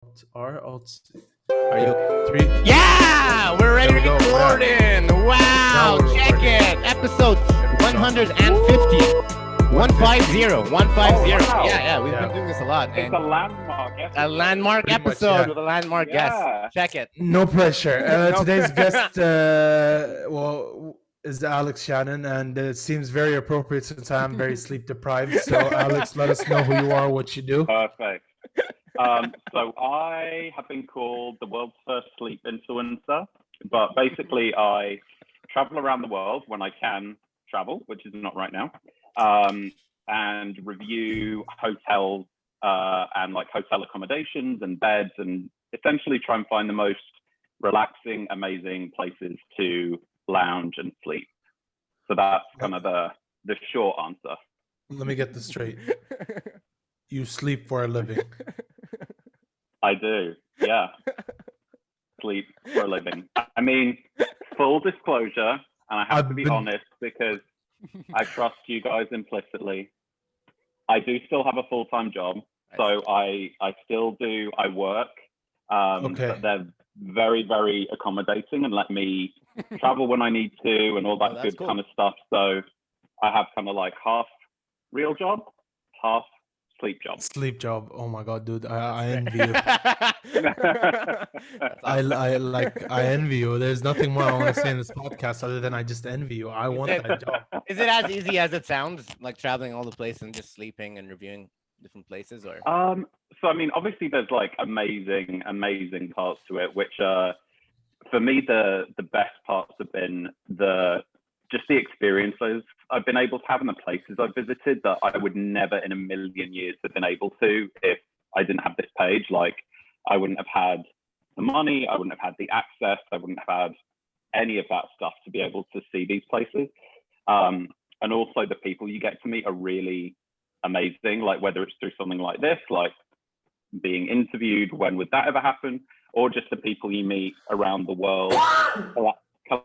Are you Three. Yeah, we're There ready we go. recording. Wow, we're check recording. it. Episode 150. 150. 150. wow. Yeah, we've Yeah. been doing this a lot, It's man. a landmark episode. A landmark Pretty much, episode yeah. with a landmark Yeah. guest. Check it. No pressure. No Today's pressure. guest, is Alex Shannon, and it seems very appropriate since I'm very sleep deprived. So, Alex, let us know who you are, what you do. Perfect. So I have been called the world's first sleep influencer, but basically I travel around the world when I can travel, which is not right now, and review hotels and like hotel accommodations and beds, and essentially try and find the most relaxing, amazing places to lounge and sleep. So that's kind of the short answer. Let me get this straight. You sleep for a living. I do, yeah. Sleep for a living. I mean, full disclosure, and I have to be honest because I trust you guys implicitly. I do still have a full-time job, so I still do. I work, but they're very, very accommodating and let me travel when I need to and all that good kind of stuff. So I have kind of like half real job, half sleep job. Sleep job. Oh my god, dude! I envy you. I envy you. There's nothing more I want to say in this podcast other than I just envy you. I want that job. Is it as easy as it sounds, like traveling all the places and just sleeping and reviewing different places, or? So I mean, obviously there's like amazing parts to it, which for me the best parts have been the experiences I've been able to have and the places I've visited that I would never in a million years have been able to if I didn't have this page. Like I wouldn't have had the money, I wouldn't have had the access, I wouldn't have had any of that stuff to be able to see these places. And also the people you get to meet are really amazing, like whether it's through something like this, like being interviewed, when would that ever happen, or just the people you meet around the world,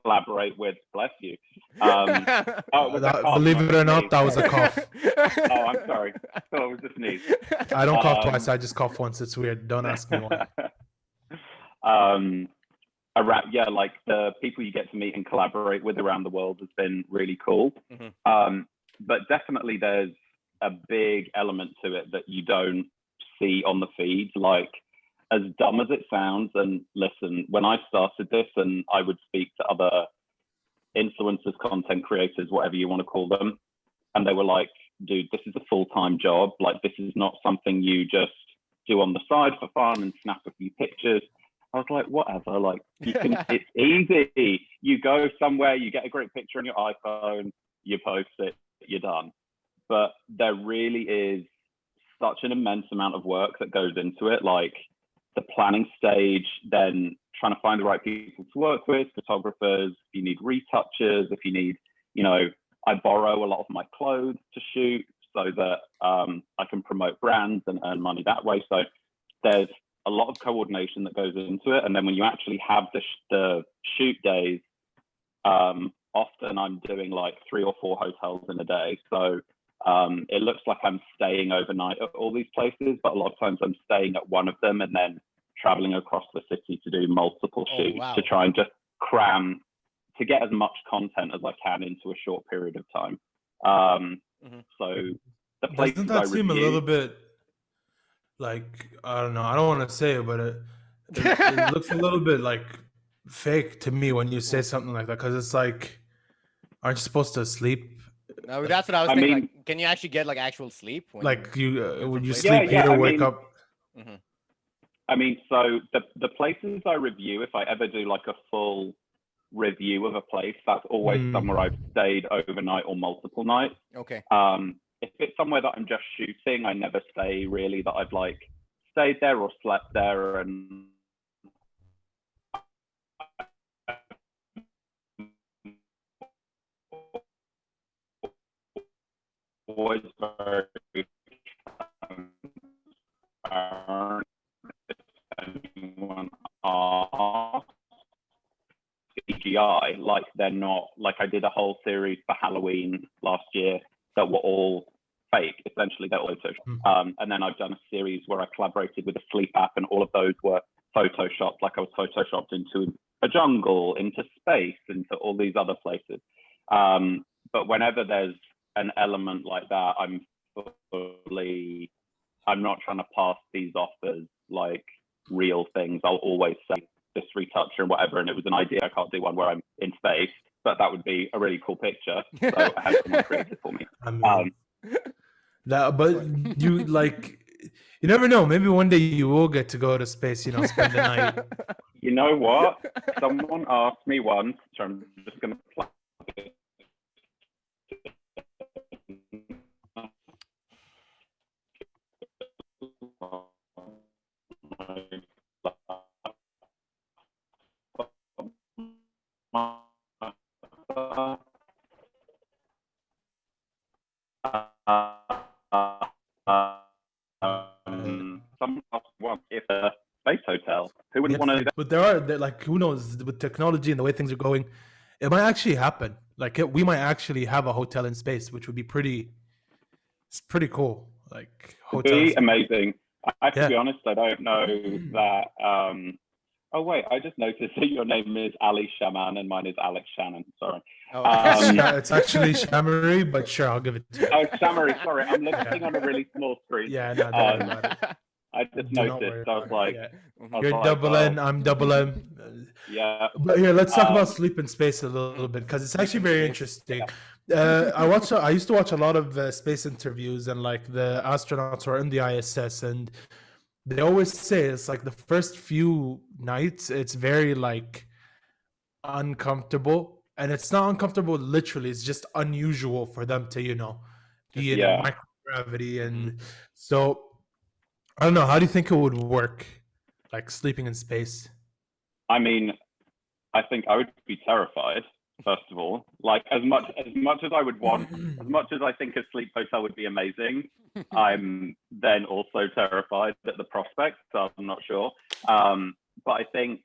collaborate with. Bless you. Believe it or not, that was a cough. Oh, I'm sorry. I thought it was a sneeze. I don't cough twice. I just cough once. It's weird. Don't ask me why. Yeah, like the people you get to meet and collaborate with around the world has been really cool. But definitely there's a big element to it that you don't see on the feed. Like, as dumb as it sounds, and listen, when I started this and I would speak to other influencers, content creators, whatever you want to call them, and they were like, dude, this is a full-time job. Like, this is not something you just do on the side for fun and snap a few pictures. I was like, whatever, like, you can, it's easy. You go somewhere, you get a great picture on your iPhone, you post it, you're done. But there really is such an immense amount of work that goes into it, like the planning stage, then trying to find the right people to work with, photographers, if you need retouchers, if you need, you know, I borrow a lot of my clothes to shoot so that I can promote brands and earn money that way. So there's a lot of coordination that goes into it. And then when you actually have the shoot days, often I'm doing like 3 or 4 hotels in a day. So it looks like I'm staying overnight at all these places, but a lot of times I'm staying at one of them and then traveling across the city to do multiple shoots to try and just cram to get as much content as I can into a short period of time. So the places doesn't that seem a little bit like, I don't know, I don't want to say it, but it looks a little bit like fake to me when you say something like that, because it's like, aren't you supposed to sleep? No, that's what I was thinking. Mean, like, can you actually get like actual sleep? Like when you sleep here, wake up? I mean, so the places I review, if I ever do like a full review of a place, that's always somewhere I've stayed overnight or multiple nights. Okay. If it's somewhere that I'm just shooting, I never say really that I've like stayed there or slept there, and always very transparent. If anyone asks CGI, like they're not, like I did a whole series for Halloween last year that were all fake. essentially they're Photoshop. And then I've done a series where I collaborated with a sleep app, and all of those were photoshopped. Like I was photoshopped into a jungle, into space, into all these other places. But whenever there's an element like that, I'm not trying to pass these off as like real things. I'll always say this retoucher and whatever, and it was an idea. I can't do one where I'm in space, but that would be a really cool picture. So I had someone create it for me. But you like, you never know. Maybe one day you will get to go to space. You know, spend the night. You know what? Someone asked me once. So I'm just gonna plug it. Someone asked once if a space hotel, who wouldn't want to do that? But there like, who knows, with technology and the way things are going, it might actually happen. Like we might actually have a hotel in space, which would be it's pretty cool. Like hotels. Be amazing. To be honest, I don't know that. Oh wait, I just noticed that your name is Ali Shaman and mine is Alex Shannon. Sorry. It's actually Shamari, but sure, I'll give it to you. Oh, Shamari, sorry, I'm looking on a really small screen. Yeah, no, don't worry about it. I just noticed. I was like, you're double N, I'm double M. Yeah. But here, let's talk about sleep in space a little bit, because it's actually very interesting. I used to watch a lot of space interviews, and like the astronauts who are in the ISS, and they always say it's like the first few nights, it's very like uncomfortable, and it's not uncomfortable literally, it's just unusual for them to, you know, be in microgravity. And so I don't know, how do you think it would work, like sleeping in space? I mean, I think I would be terrified, first of all. Like as much as I would want, as much as I think a sleep hotel would be amazing, I'm then also terrified at the prospect, so I'm not sure. But I think,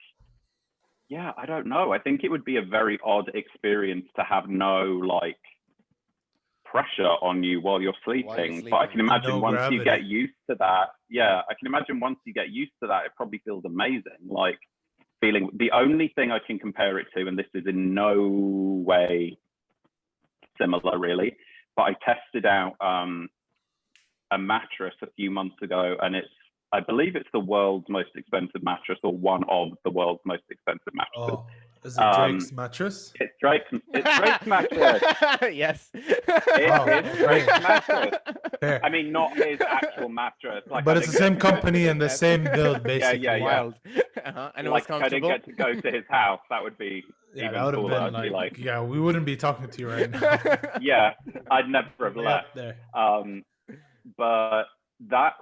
I don't know. I think it would be a very odd experience to have no like pressure on you while you're sleeping. But I can imagine once you get used to that, it probably feels amazing. Like feeling, the only thing I can compare it to, and this is in no way similar really, but I tested out a mattress a few months ago, and I believe it's the world's most expensive mattress, or one of the world's most expensive mattresses. Is it Drake's mattress? It's Drake's mattress. Yes. It's Drake's mattress. Fair. I mean, not his actual mattress. Like, but it's the same company and the same build, basically. Yeah. Wild. And it was comfortable. I didn't get to go to his house. That would be even that would have cooler. been like, we wouldn't be talking to you right now. I'd never have left. There. But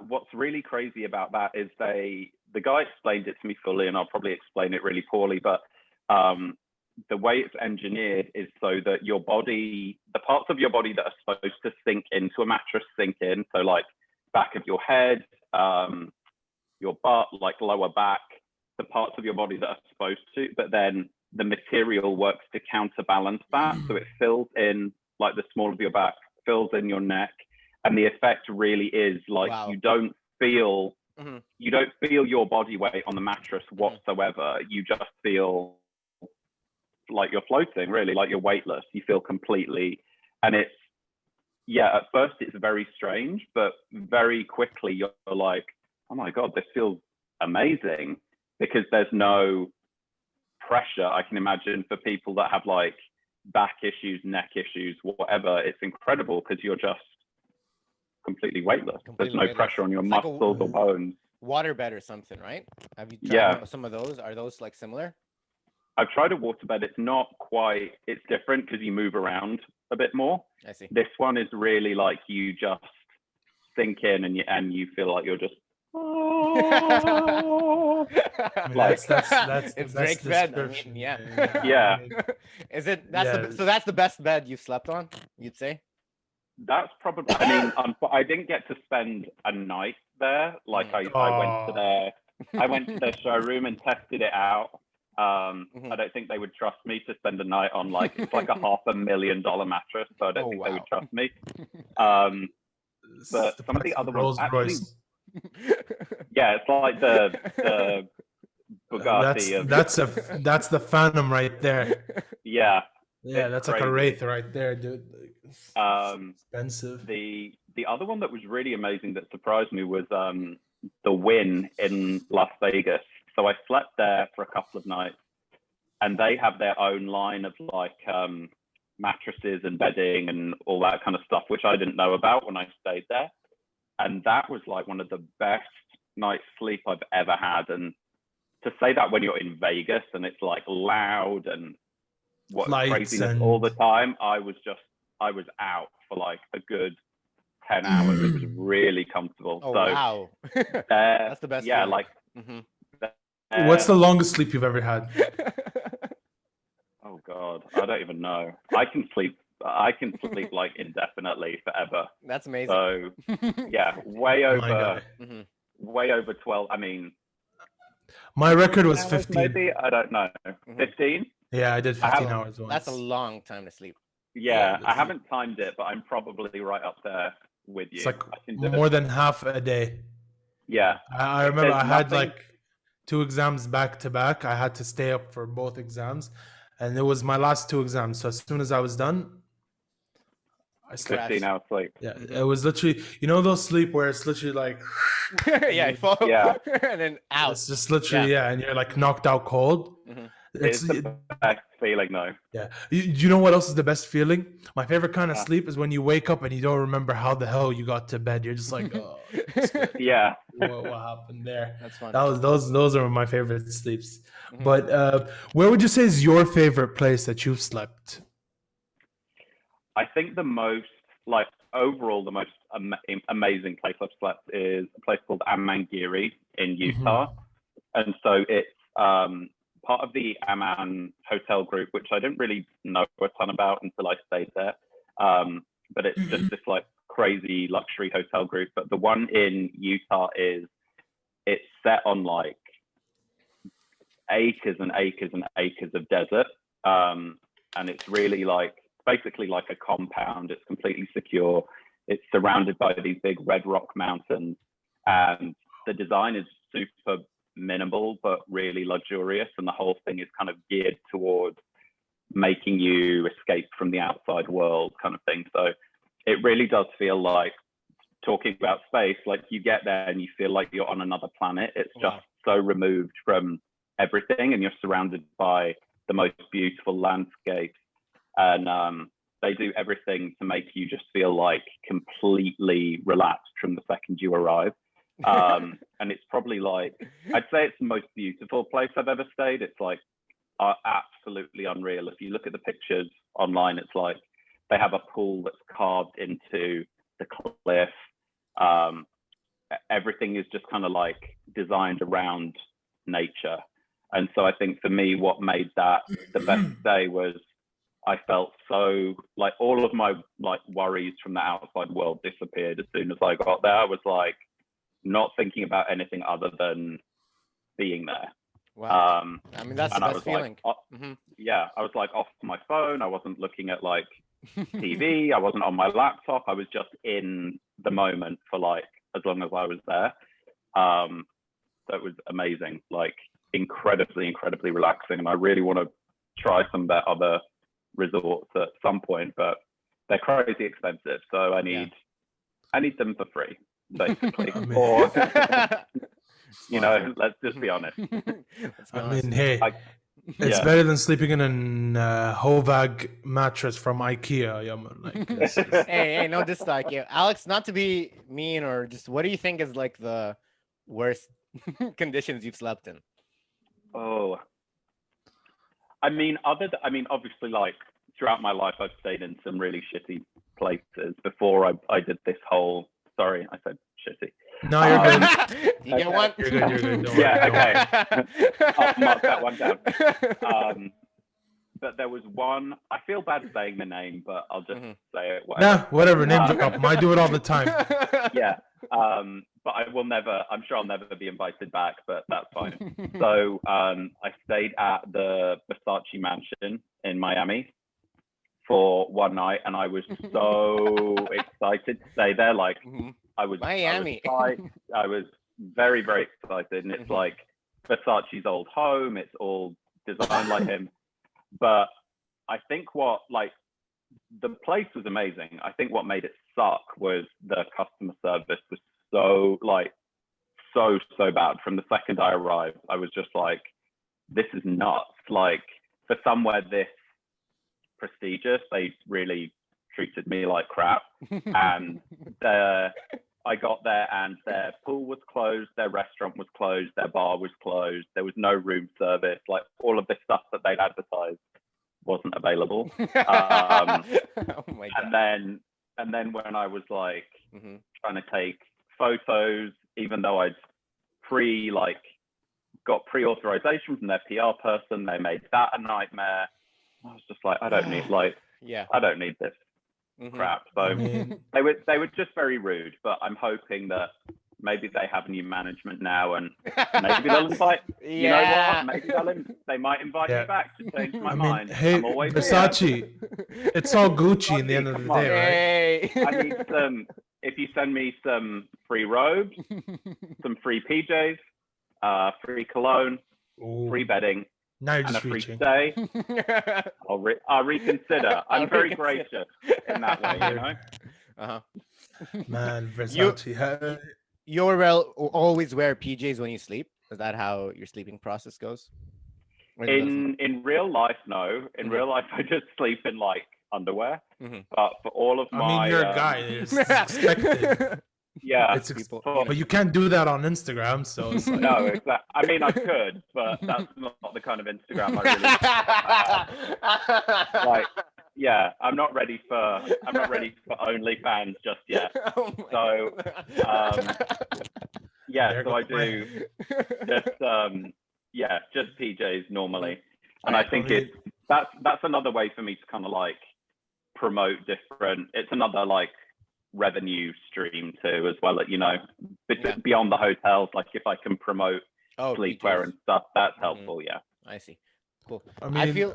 what's really crazy about that is the guy explained it to me fully, and I'll probably explain it really poorly, but the way it's engineered is so that your body, the parts of your body that are supposed to sink into a mattress sink in. So like back of your head, your butt, like lower back, the parts of your body that are supposed to, but then the material works to counterbalance that. So it fills in like the small of your back, fills in your neck. And the effect really is like, you don't feel your body weight on the mattress whatsoever. You just feel like you're floating, really, like you're weightless. You feel completely, and it's, at first it's very strange, but very quickly you're like, oh my God, this feels amazing, because there's no pressure. I can imagine for people that have like back issues, neck issues, whatever, it's incredible because you're just completely weightless. There's no pressure on your muscles or bones. Waterbed or something, right? Have you tried some of those? Are those like similar? I've tried a waterbed. It's not quite, it's different because you move around a bit more. I see. This one is really like you just sink in and you feel like you're just that's it's Drake's bed. I mean, yeah. Is it? So that's the best bed you've slept on, you'd say? That's probably. I mean, I didn't get to spend a night there. Like I went to their showroom and tested it out. I don't think they would trust me to spend a night on it's like a $500,000 mattress, so I don't think they would trust me. but some of the other ones Rolls actually, Royce. yeah, it's like the Bugatti. That's the Phantom right there. Yeah, Yeah, it's that's like a crazy. Wraith right there, dude. Like, it's expensive. The other one that was really amazing that surprised me was the Wynn in Las Vegas. So I slept there for a couple of nights, and they have their own line of like mattresses and bedding and all that kind of stuff, which I didn't know about when I stayed there. And that was like one of the best night's sleep I've ever had. And to say that when you're in Vegas and it's like loud and what Lights craziness and... all the time, I was out for like a good 10 hours. It was really comfortable. Oh, so wow. That's the best. Yeah, feeling. like What's the longest sleep you've ever had? Oh God, I don't even know. I can sleep like indefinitely forever. That's amazing. So yeah, way over 12. I mean, my record was 15. Maybe, I don't know. 15? Yeah, I did 15 hours once. That's a long time to sleep. Yeah, I haven't timed it, but I'm probably right up there with you. It's like more than half a day. Yeah. I remember I had like 2 exams back to back. I had to stay up for both exams, and it was my last 2 exams. So as soon as I was done, I slept. 15 hours sleep. Yeah, it was literally, you know, those sleep where it's literally like, yeah, you fall, and then out. It's just literally, and you're like knocked out cold. It's the best feeling though. Yeah. You know what else is the best feeling? My favorite kind of sleep is when you wake up and you don't remember how the hell you got to bed. You're just like, oh, yeah. What happened there? That's fun. That was those are my favorite sleeps. But where would you say is your favorite place that you've slept? I think the most, like overall, the most amazing place I've slept is a place called Amangiri in Utah, and so it's part of the Aman hotel group, which I didn't really know a ton about until I stayed there. But it's just this like crazy luxury hotel group. But the one in Utah it's set on like acres and acres and acres of desert. And it's really like basically like a compound. It's completely secure. It's surrounded by these big red rock mountains, and the design is super minimal but really luxurious, and the whole thing is kind of geared towards making you escape from the outside world kind of thing. So it really does feel like, talking about space, like you get there and you feel like you're on another planet. It's just so removed from everything, and you're surrounded by the most beautiful landscapes, and they do everything to make you just feel like completely relaxed from the second you arrive. And it's probably like, I'd say it's the most beautiful place I've ever stayed. It's like absolutely unreal. If you look at the pictures online, it's like they have a pool that's carved into the cliff. Everything is just kind of like designed around nature. And so I think for me, what made that the best day was I felt so like all of my like worries from the outside world disappeared as soon as I got there. I was like not thinking about anything other than being there. Wow. I mean, that's the best feeling. Like, yeah, I was like off my phone. I wasn't looking at like TV. I wasn't on my laptop. I was just in the moment for like as long as I was there. So it was amazing, like incredibly relaxing. And I really want to try some of their other resorts at some point, but they're crazy expensive. So I need them for free, basically. Or you know, let's just be honest. I mean, hey, it's better than sleeping in a Hovag mattress from IKEA. Yeah, like, hey, no diss to IKEA. Alex, not to be mean, or just what do you think is like the worst conditions you've slept in? Oh, I mean, obviously, like throughout my life, I've stayed in some really shitty places before I did this whole. Sorry, I said shitty. No, you're good. You get one? You're good. Don't yeah, okay. I'll mark that one down. But there was one, I feel bad saying the name, but I'll just say it. Whatever. Name drop. I do it all the time. Yeah. But I'm sure I'll never be invited back, but that's fine. So I stayed at the Versace mansion in Miami. for one night, and I was so excited to stay there. Like I was Miami. I was very, very excited, and it's like Versace's old home. It's all designed like him. But I think the place was amazing. I think what made it suck was the customer service was so bad. From the second I arrived, I was just like, this is nuts. Like, for somewhere this prestigious, they really treated me like crap. And I got there and their pool was closed, their restaurant was closed, their bar was closed, there was no room service. Like, all of this stuff that they'd advertised wasn't available. Oh my God. And then when I was like trying to take photos, even though I'd got pre-authorization from their PR person, they made that a nightmare. I was just like, I don't need I don't need this crap. So they were just very rude. But I'm hoping that maybe they have new management now, and maybe they'll invite. You know what? Maybe they might invite me back to change my mind. Hey, I'm always Versace, it's all Gucci in the end of the day, right? I need some. If you send me some free robes, some free PJs, free cologne, free bedding, now you're and just a free reaching. stay, I'll reconsider. I'm very gracious in that way, you know. Man, Versace. You always wear PJs when you sleep? Is that how your sleeping process goes? In real life, no. In real life, I just sleep in like underwear. But for all of my, you're a guy. It's expected. Yeah, but you can't do that on Instagram. So it's like... no, exactly. I mean, I could, but that's not the kind of Instagram I really like. Yeah, I'm not ready for OnlyFans just yet. So so I do just PJs normally, and I think that's another way for me to kind of like promote different. It's another like revenue stream too, as well, you know, beyond the hotels. Like, if I can promote sleepwear and stuff, that's helpful. Yeah, I see. Cool. I mean,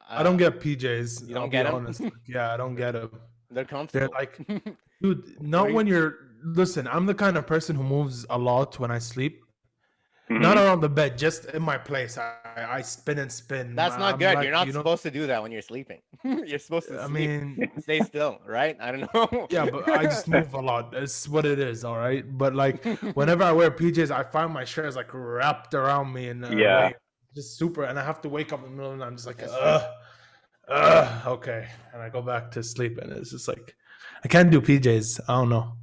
I don't get PJs. You don't get them? Honest. Yeah, I don't get them. They're comfortable. They're like, dude, not when you're. Listen, I'm the kind of person who moves a lot when I sleep. Not around the bed, just in my place. I spin and spin. That's not good. Like, you're not supposed to do that when you're sleeping. You're supposed to stay still, right? I don't know. Yeah, but I just move a lot. It's what it is, all right? But like, whenever I wear PJs, I find my shirt is like wrapped around me and just super, and I have to wake up in the middle of the night. I'm just like, okay, and I go back to sleep, and it's just like, I can't do PJs. I don't know.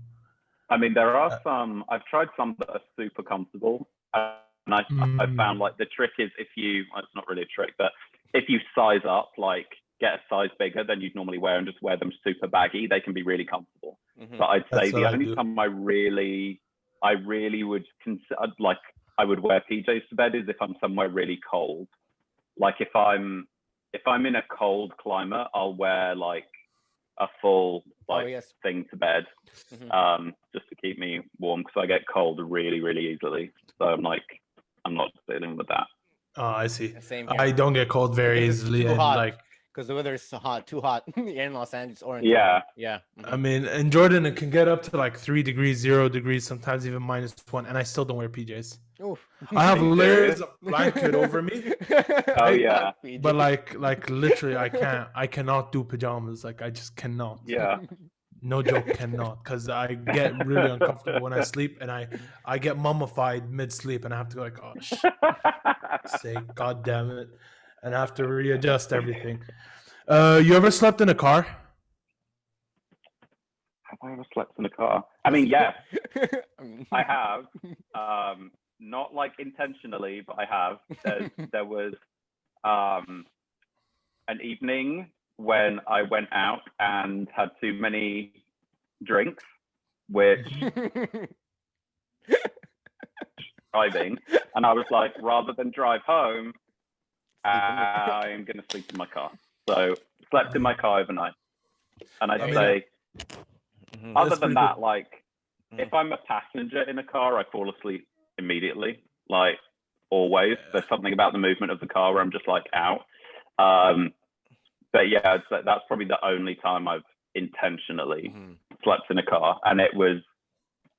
I mean, there are some. I've tried some that are super comfortable. And I found like the trick is it's not really a trick, but if you size up, like get a size bigger than you'd normally wear and just wear them super baggy, they can be really comfortable. But I'd say the only time I really would consider, like, I would wear PJs to bed is if I'm somewhere really cold. Like if I'm in a cold climate, I'll wear like a full thing to bed, just to keep me warm, because I get cold really, really easily. So I'm not dealing with that. Oh, I see. Same here. I don't get cold very easily, and like because the weather is too hot in Los Angeles or in I mean, in Jordan it can get up to like 3 degrees, 0 degrees, sometimes even -1, and I still don't wear PJs. Oof. I have layers of blanket over me. Oh yeah. But like literally, I cannot do pajamas. Like I just cannot. Yeah. No joke, cannot, because I get really uncomfortable when I sleep, and I get mummified mid-sleep, and I have to go like, oh, say, God damn it, and I have to readjust everything. You ever slept in a car? Have I ever slept in a car? I mean, yes, I have. Not like intentionally, but I have. There was an evening when I went out and had too many drinks, which driving, and I was like, rather than drive home, I'm gonna sleep in my car. So slept in my car overnight. And I'd say, other than that, like if I'm a passenger in a car, I fall asleep immediately. Like always, there's something about the movement of the car where I'm just like out. But yeah, that's probably the only time I've intentionally Mhm. slept in a car, and it was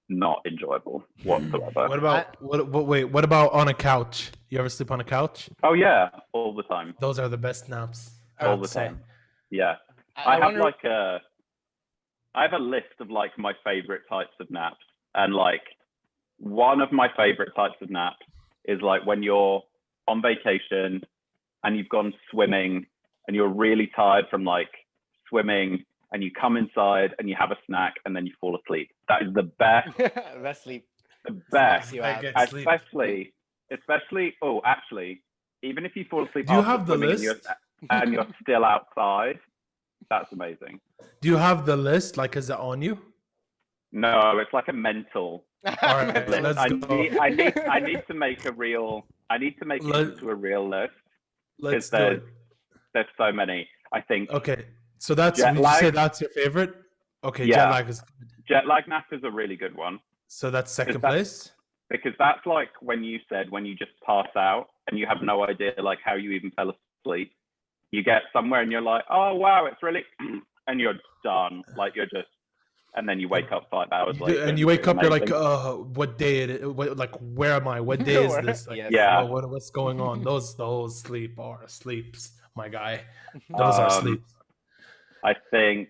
not enjoyable whatsoever. What about on a couch? You ever sleep on a couch? Oh yeah, all the time. Those are the best naps. I All would the say. time. Yeah. I I have wonder- I have a list of like my favorite types of naps, and like one of my favorite types of naps is like when you're on vacation and you've gone swimming and you're really tired from like swimming, and you come inside and you have a snack and then you fall asleep. That is the best. Best sleep. The best. You I have. get sleep. Especially. Oh, actually, even if you fall asleep Do you after have the swimming list? and you're still outside, that's amazing. Do you have the list? Like, is it on you? No, it's like a mental. All right, list. let's I go. need to make a real. I need to make it into a real list. Let's do there's, it. There's so many. I think Okay, so that's jet would you say lag. that's your favorite? Okay, Yeah. jet lag is good. Jet lag nap is a really good one, So that's second that- place. because that's like when you just pass out and you have no idea like how you even fell asleep. You get somewhere and you're like, oh wow, it's really, and you're done. Like you're just, and then you wake up 5 hours later. And you wake up, you're like, Amazing. what day it is? Like, where am I? What day is this? Like, Yes. Yeah. what's going on? Those sleeps, my guy. Those are Um, sleeps. I think,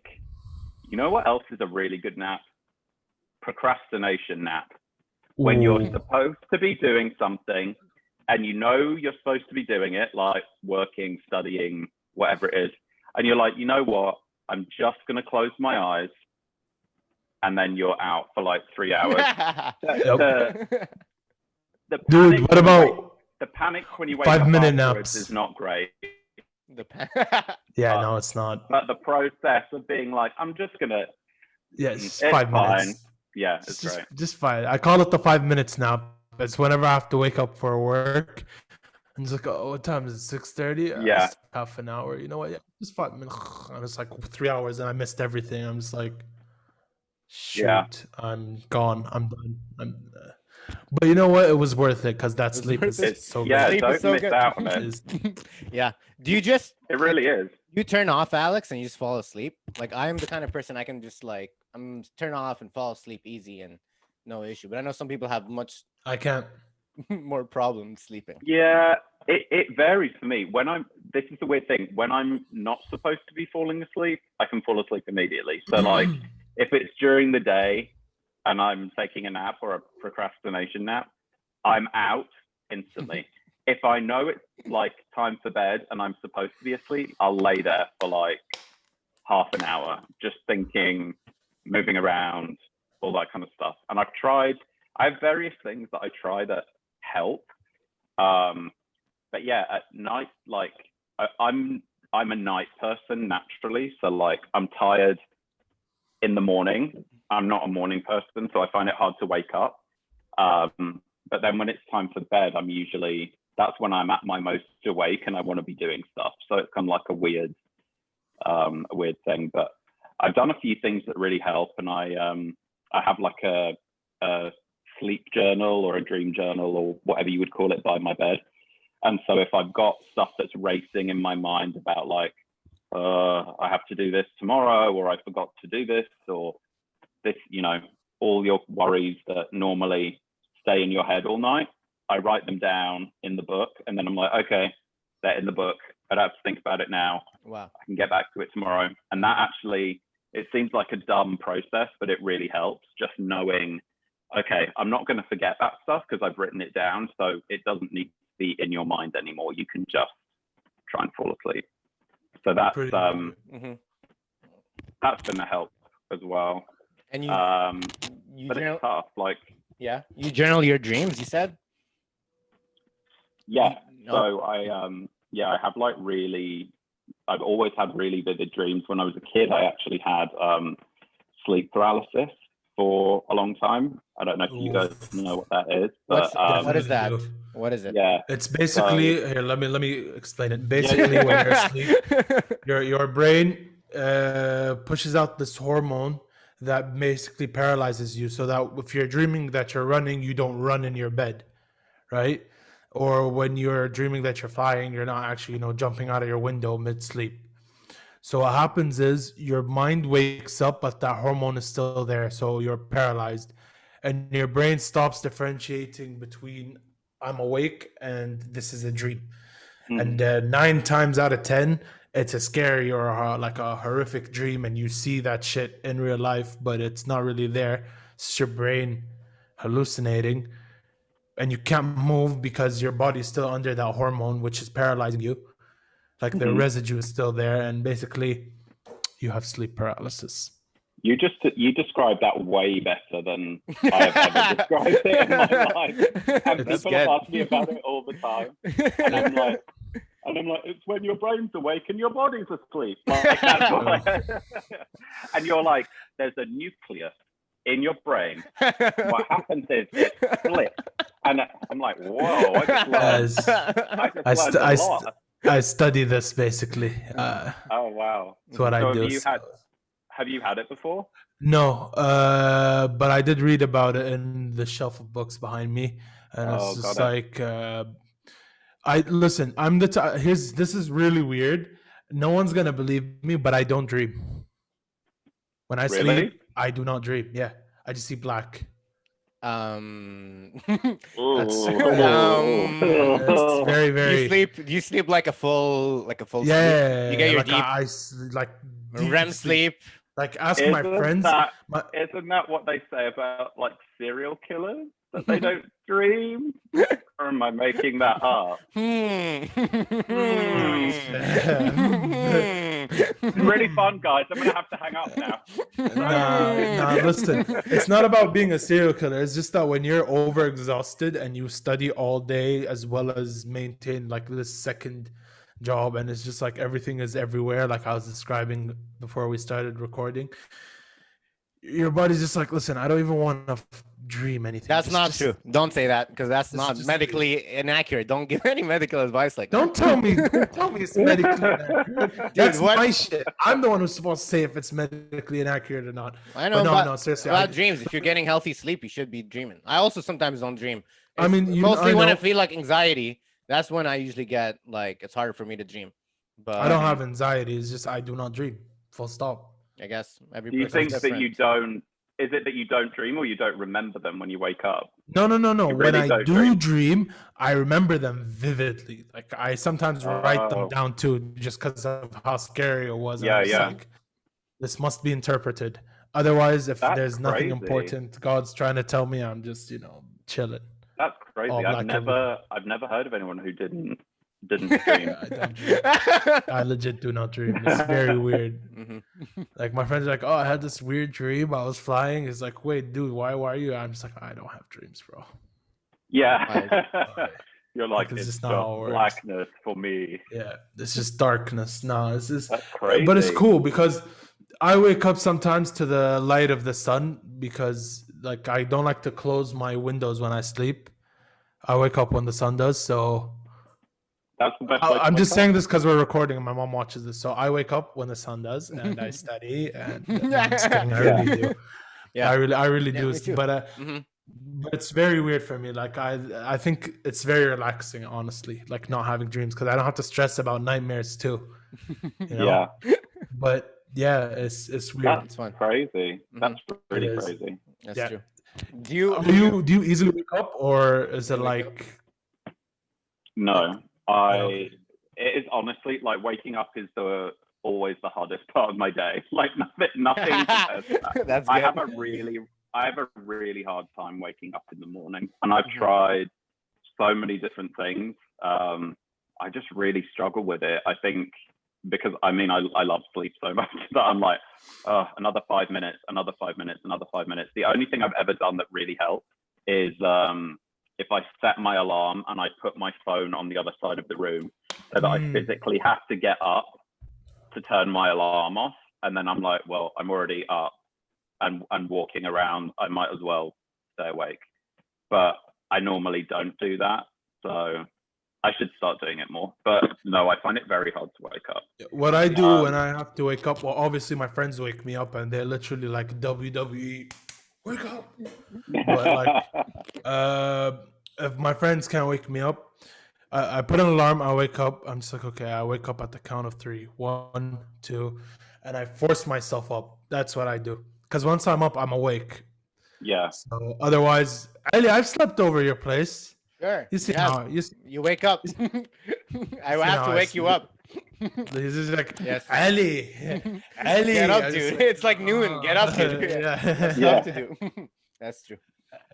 you know what else is a really good nap? Procrastination nap. When you're Ooh. supposed to be doing something and you know you're supposed to be doing it, like working, studying, whatever it is, and you're like, you know what? I'm just going to close my eyes, and then you're out for like 3 hours. The Dude, panic what about the panic when you wake 5 up minute afterwards naps? is not great. Yeah, no, it's not. But the process of being like, I'm just going to, Yeah, it's it's 5 fine. minutes. Yeah, it's Just, great. just fine. I call it the 5 minutes nap. It's whenever I have to wake up for work. And it's like, oh, what time is it? 6:30? Yeah. It's half an hour. You know what? Yeah, just 5 minutes. And it's like 3 hours, and I missed everything. I'm just like, shoot, Yeah. I'm gone. I'm done. But you know what? It was worth it because that was sleep worth is it. so Yeah, good. Sleep is don't so miss good. out on it. Is- Yeah. Do you just It really is. you turn off, Alex, and you just fall asleep? Like I'm the kind of person I can just like I'm turn off and fall asleep easy and no issue. But I know some people have much I can't. more problems sleeping. Yeah, it varies for me. This is the weird thing. When I'm not supposed to be falling asleep, I can fall asleep immediately. So like if it's during the day and I'm taking a nap or a procrastination nap, I'm out instantly. If I know it's like time for bed and I'm supposed to be asleep, I'll lay there for like half an hour, just thinking, moving around, all that kind of stuff. And I have various things that I try that help. But yeah, at night, like I'm a night person naturally. So like I'm tired in the morning. I'm not a morning person, so I find it hard to wake up. But then when it's time for bed, that's when I'm at my most awake and I want to be doing stuff. So it's kind of like a weird thing. But I've done a few things that really help, and I have like a sleep journal or a dream journal or whatever you would call it by my bed. And so if I've got stuff that's racing in my mind about like, I have to do this tomorrow, or I forgot to do this, or this, all your worries that normally stay in your head all night, I write them down in the book, and then I'm like, okay, they're in the book. I don't have to think about it now. Wow. I can get back to it tomorrow. And that actually, it seems like a dumb process, but it really helps just knowing, okay, I'm not going to forget that stuff because I've written it down. So it doesn't need to be in your mind anymore. You can just try and fall asleep. So that's that's going to help as well. And you but journal, it's tough. Like, yeah, you journal your dreams. You said. yeah. No. So I have like I've always had really vivid dreams. When I was a kid, I actually had sleep paralysis for a long time. I don't know if you guys know what that is, but what is that? What is it? yeah, It's basically here. Let me explain it. Basically, when you're asleep, your brain pushes out this hormone that basically paralyzes you, so that if you're dreaming that you're running, you don't run in your bed, right? Or when you're dreaming that you're flying, you're not actually, jumping out of your window mid-sleep. So what happens is your mind wakes up, but that hormone is still there. So you're paralyzed, and your brain stops differentiating between I'm awake and this is a dream. And 9 times out of 10, it's a scary or like a horrific dream, and you see that shit in real life, but it's not really there. It's your brain hallucinating, and you can't move because your body's still under that hormone, which is paralyzing you. Like the residue is still there, and basically you have sleep paralysis. You described that way better than I have ever described it in my life. And people ask me about it all the time, and I'm like, it's when your brain's awake and your body's asleep. Like, that's what and you're like, there's a nucleus in your brain. What happens is it splits, and I'm like, whoa! I just learned a lot. I study this basically. Oh wow! That's what I do. Have you had it before? No, but I did read about it in the shelf of books behind me, and it's just like, listen. I'm this is really weird. No one's gonna believe me, but I don't dream. When I sleep, I do not dream. Yeah, I just see black. That's very, very. You sleep like a full sleep. You get your deep REM sleep. Like ask my friends. Isn't that what they say about like serial killers? That they don't dream? Or am I making that up? Really fun, guys. I'm gonna have to hang up now. Nah, listen. It's not about being a serial killer. It's just that when you're overexhausted and you study all day as well as maintain like this second job, and it's just like everything is everywhere, like I was describing before we started recording, your body's just like, listen, I don't even want to dream anything. That's not true. Don't say that, because that's not medically inaccurate. Don't give any medical advice like that. Don't tell me it's medically inaccurate. That's my shit. I'm the one who's supposed to say if it's medically inaccurate or not. I know, but no, seriously. About dreams, if you're getting healthy sleep, you should be dreaming. I also sometimes don't dream. I mean, mostly when I feel like anxiety, that's when I usually get like, it's harder for me to dream. But I don't have anxiety. It's just I do not dream. Full stop. I guess every. Do you think that you don't? Is it that you don't dream, or you don't remember them when you wake up? No. When I do dream, I remember them vividly. Like I sometimes write them down too, just because of how scary it was. Yeah. Like, this must be interpreted. Otherwise, if there's nothing important God's trying to tell me, I'm just chilling. That's crazy. I've never heard of anyone who didn't dream. I don't dream. I legit do not dream. It's very weird. Like my friends are like, oh, I had this weird dream. I was flying. It's like, wait, dude, why are you? I'm just like, I don't have dreams, bro. Yeah. You're like, it's just not blackness for me. Yeah, it's just darkness. No, it's just. That's crazy. But it's cool because I wake up sometimes to the light of the sun, because like I don't like to close my windows when I sleep. I wake up when the sun does, so. That's the best. I'm just saying this because we're recording and my mom watches this. So I wake up when the sun does, and I study. And I'm just kidding, I really do. Yeah, I really do. But it's very weird for me. Like I think it's very relaxing, honestly. Like not having dreams, because I don't have to stress about nightmares too. Yeah. But yeah, it's weird. That's crazy. That's really crazy. That's true. Do you easily wake up, or is it like? No. It is honestly like waking up is always the hardest part of my day. Like nothing compares to that. That's good. I have a really hard time waking up in the morning, and I've tried so many different things. I just really struggle with it. I think because I love sleep so much that I'm like, another 5 minutes, another 5 minutes, another 5 minutes. The only thing I've ever done that really helped is if I set my alarm and I put my phone on the other side of the room, so that I physically have to get up to turn my alarm off, and then I'm like, well, I'm already up and walking around, I might as well stay awake. But I normally don't do that, so I should start doing it more. But no, I find it very hard to wake up. What I do when I have to wake up, well, obviously my friends wake me up and they're literally like WWE, wake up. But like, if my friends can't wake me up, I put an alarm. I wake up. I'm just like, okay. I wake up at the count of 3. 1, 2, and I force myself up. That's what I do. Because once I'm up, I'm awake. Yeah. So otherwise, Ali, I've slept over your place. Sure. You see have. how You wake up. I see have how to I wake you sleep? up. This is like Yes. Ali, Ali. Get up, I just dude. It's like noon. Get up, dude. yeah. That's Yeah. tough to do. That's true.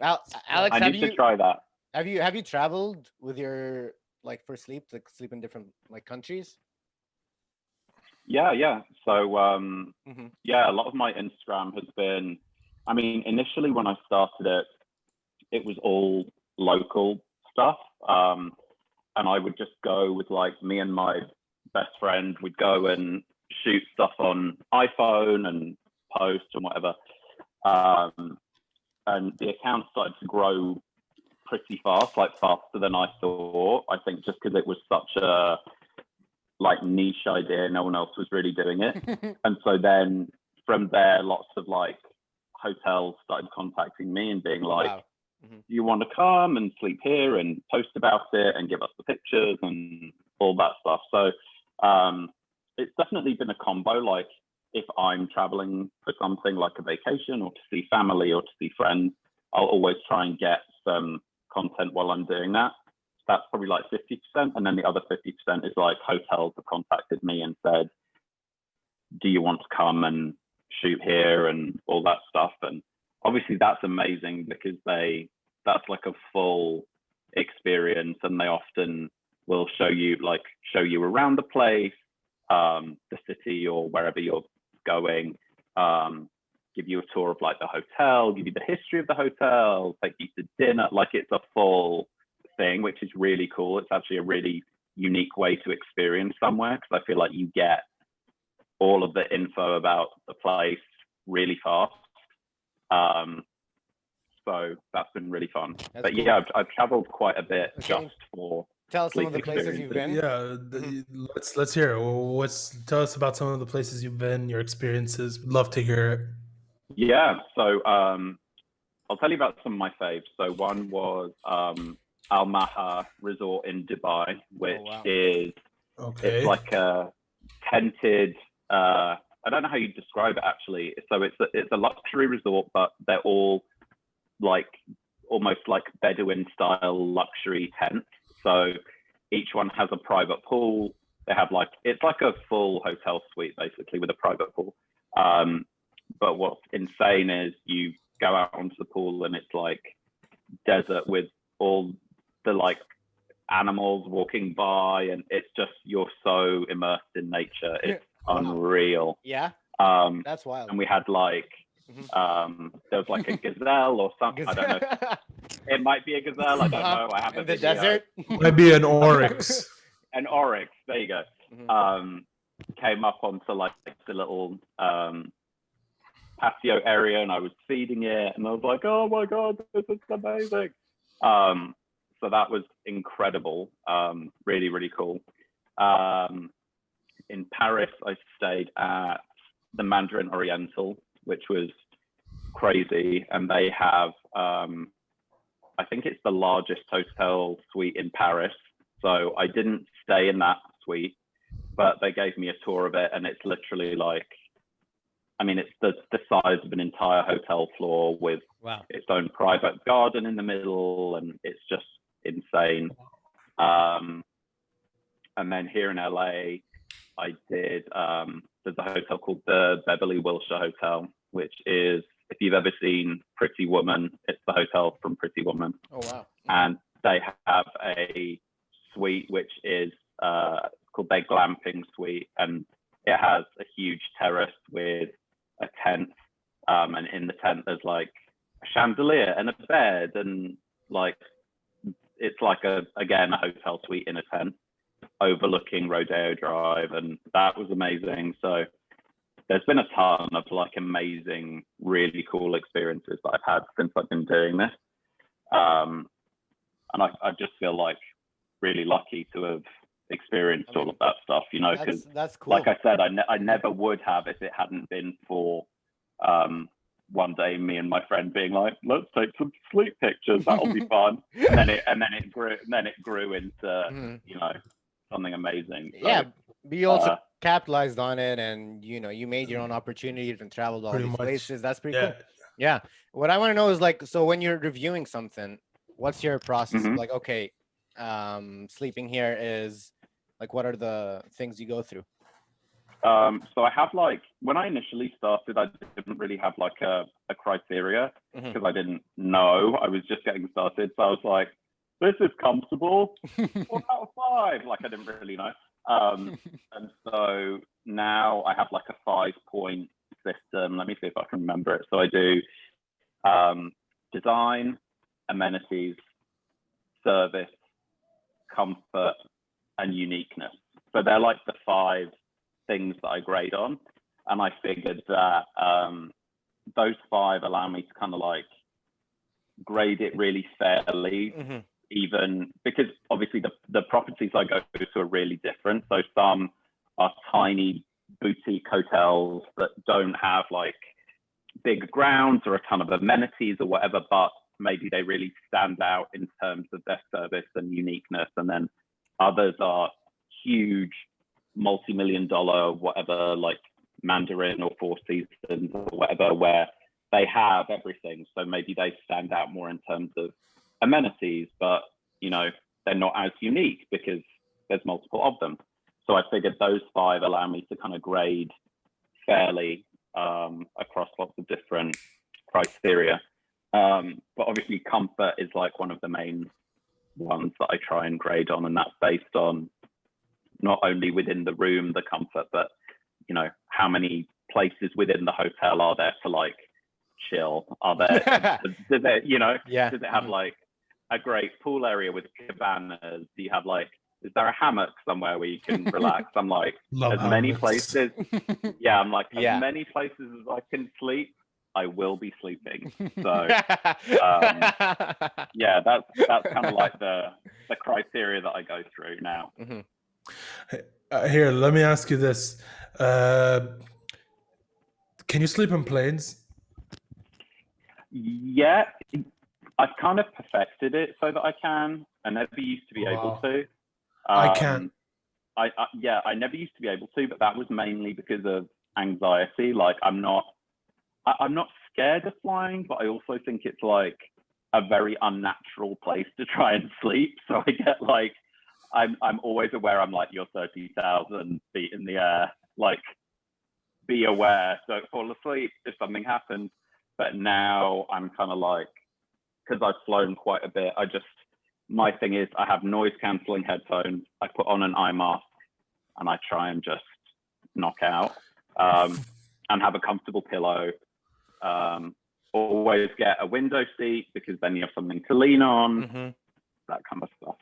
Alex, I have need to you try that. have you traveled with your like for sleep, like sleep in different like countries? Yeah. So Mm-hmm. yeah, a lot of my Instagram has been. I mean, initially when I started it, it was all local stuff, and I would just go with like me and my best friend. We'd go and shoot stuff on iPhone and post and whatever. And the account started to grow pretty fast, like faster than I thought. I think just because it was such a like niche idea, no one else was really doing it. And so then from there, lots of like hotels started contacting me and being like, Wow. do you want to come and sleep here and post about it and give us the pictures and all that stuff? So it's definitely been a combo. Like if I'm traveling for something like a vacation or to see family or to see friends, I'll always try and get some content while I'm doing that. That's probably like 50%. And then the other 50% is like hotels have contacted me and said, do you want to come and shoot here and all that stuff? And obviously that's amazing because that's like a full experience, and they often will show you around the place, the city or wherever you're going, give you a tour of like the hotel, give you the history of the hotel, take you to dinner. Like it's a full thing, which is really cool. It's actually a really unique way to experience somewhere because I feel like you get all of the info about the place really fast. So that's been really fun. That's but cool. yeah, I've traveled quite a bit Okay. just for Tell us some of the sleep places you've been. Yeah, let's hear it. Tell us about some of the places you've been, your experiences. We'd love to hear it. Yeah, so I'll tell you about some of my faves. So one was Al Maha Resort in Dubai, which is it's like a tented. I don't know how you describe it actually. So it's a luxury resort, but they're all like almost like Bedouin style luxury tents. So each one has a private pool. They have like it's like a full hotel suite basically with a private pool. But what's insane is you go out onto the pool and it's like desert with all the like animals walking by, and it's just you're so immersed in nature. It's unreal. Yeah. That's wild. And we had like there was like a gazelle or something. I don't know. It might be a gazelle. I don't know. I have in the desert. Might be an oryx. An oryx. There you go. Came up onto like the little patio area, and I was feeding it, and I was like, "Oh my god, this is amazing!" So that was incredible. Really, really cool. In Paris, I stayed at the Mandarin Oriental, which was crazy, and they have I think it's the largest hotel suite in Paris. So I didn't stay in that suite, but they gave me a tour of it, and it's literally like, I mean, it's the size of an entire hotel floor with its own private garden in the middle, and it's just insane. And then here in LA, I did, there's a hotel called the Beverly Wilshire Hotel, which is, if you've ever seen Pretty Woman, it's the hotel from Pretty Woman. Oh, wow. And they have a suite, which is called their glamping suite. And it has a huge terrace with a tent. And in the tent, there's like a chandelier and a bed. And like, it's like again, a hotel suite in a tent overlooking Rodeo Drive. And that was amazing. So there's been a ton of like amazing, really cool experiences that I've had since I've been doing this. And I just feel like really lucky to have experienced all of that stuff, you know, because that's cool. like I said, I never would have if it hadn't been for one day me and my friend being like, let's take some sleep pictures, that'll be fun. And then it grew into something amazing. So, yeah, but you also capitalized on it, and you made your own opportunities and traveled all these places. That's pretty cool. Yeah. What I want to know is like, so when you're reviewing something, what's your process? Like, okay, sleeping here is like, what are the things you go through? So I have like, when I initially started, I didn't really have like a criteria because I didn't know. I was just getting started. So I was like, this is comfortable. 4 out of 5. Like I didn't really know. And so now I have like a 5-point system. Let me see if I can remember it. So I do design, amenities, service, comfort, and uniqueness. So they're like the 5 things that I grade on. And I figured that those 5 allow me to kind of like grade it really fairly, even because obviously the properties I go to are really different. So some are tiny boutique hotels that don't have like big grounds or a ton of amenities or whatever, but maybe they really stand out in terms of their service and uniqueness. And then others are huge, multi-million-dollar, whatever, like Mandarin or Four Seasons or whatever, where they have everything. So maybe they stand out more in terms of amenities, but they're not as unique because there's multiple of them. So I figured those 5 allow me to kind of grade fairly across lots of different criteria. But obviously comfort is like one of the main ones that I try and grade on, and that's based on not only within the room, the comfort, but how many places within the hotel are there to like chill? Are there does it have like a great pool area with cabanas? Do you have like, is there a hammock somewhere where you can relax? I'm like, as many places. Yeah, I'm like, as many places as I can sleep, I will be sleeping. So yeah, that's kind of like the criteria that I go through now. Here, let me ask you this. Can you sleep in planes? Yeah, I've kind of perfected it so that I can. I never used to be able to. I can. I never used to be able to, but that was mainly because of anxiety. Like I'm not scared of flying, but I also think it's like a very unnatural place to try and sleep. So I get like, I'm always aware. I'm like, you're 30,000 feet in the air. Like, be aware. Don't fall asleep if something happens. But now I'm kind of like, because I've flown quite a bit, my thing is I have noise cancelling headphones. I put on an eye mask and I try and just knock out and have a comfortable pillow. Always get a window seat because then you have something to lean on, that kind of stuff.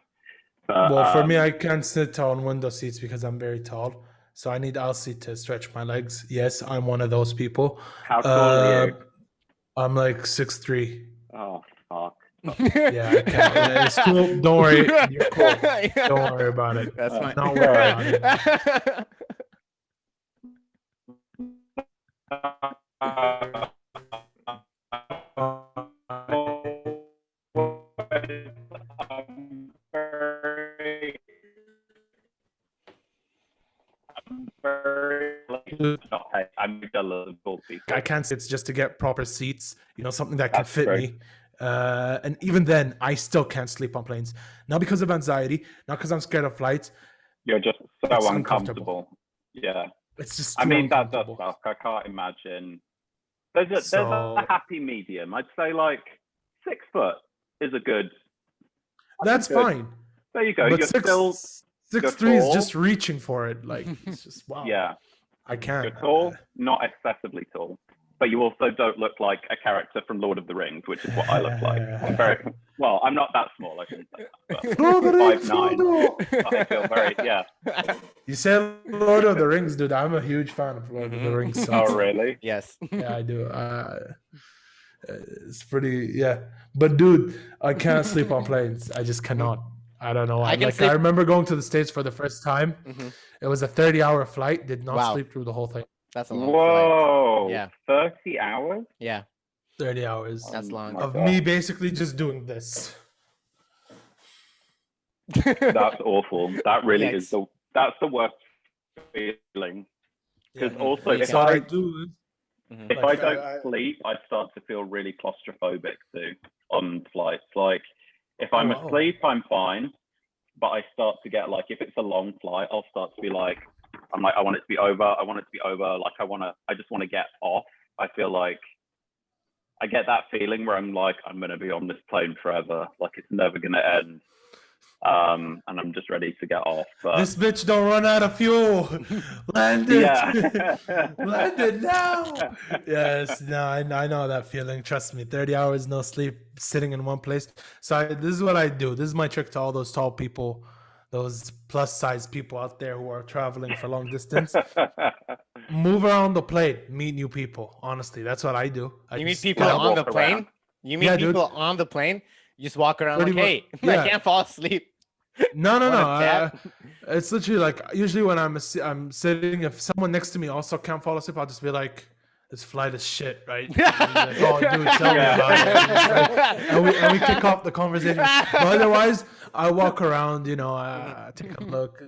But, well, for me, I can't sit on window seats because I'm very tall. So I need aisle to stretch my legs. Yes, I'm one of those people. How tall are you? I'm like 6'3". Oh, fuck. Yeah, I can't. It's cool. Don't worry. You're cool. Don't worry about it. That's fine. Don't worry about I can't sit just to get proper seats, something that can fit me. And even then, I still can't sleep on planes. Not because of anxiety, not because I'm scared of flights. You're just so uncomfortable. Yeah. It's just that does suck. I can't imagine. There's a happy medium. I'd say like 6 foot is a good. That's fine. There you go. But you're 6'3" is just reaching for it. Like, it's just wow. Yeah. I can't. You're tall, not excessively tall. But you also don't look like a character from Lord of the Rings, which is what I look like. I'm not that small, I shouldn't say that. Lord of the Rings, 5'9". I feel very, You said Lord of the Rings, dude. I'm a huge fan of Lord of the Rings. So oh, really? Yes. Yeah, I do. It's pretty, yeah. But dude, I can't sleep on planes. I just cannot. I don't know. I remember going to the States for the first time. It was a 30-hour flight. Did not sleep through the whole thing. That's a long flight. Yeah. 30 hours? Yeah. 30 hours. That's long. Of me basically just doing this. That's awful. That really is that's the worst feeling. Because also, if I don't sleep, I start to feel really claustrophobic too on flights. Like, if I'm asleep, I'm fine. But I start to get like, if it's a long flight, I'll start to be like, I'm like, I want it to be over. I want it to be over. Like, I just want to get off. I feel like I get that feeling where I'm like, I'm going to be on this plane forever. Like, it's never going to end. And I'm just ready to get off. But this bitch don't run out of fuel. Land it. Yeah. Land it now. Yes, no, I know that feeling. Trust me. 30 hours, no sleep, sitting in one place. So this is what I do. This is my trick to all those tall people, those plus size people out there who are traveling for long distance. Move around the plane, meet new people. Honestly, that's what I do. You meet people on the plane? You meet people on the plane? You just walk around like, hey, I can't fall asleep. No. It's literally like, usually when I'm sitting, if someone next to me also can't fall asleep, I'll just be like, this flight is shit, right? Like, oh, dude, tell me about it. And we kick off the conversation. But otherwise, I walk around, I take a look.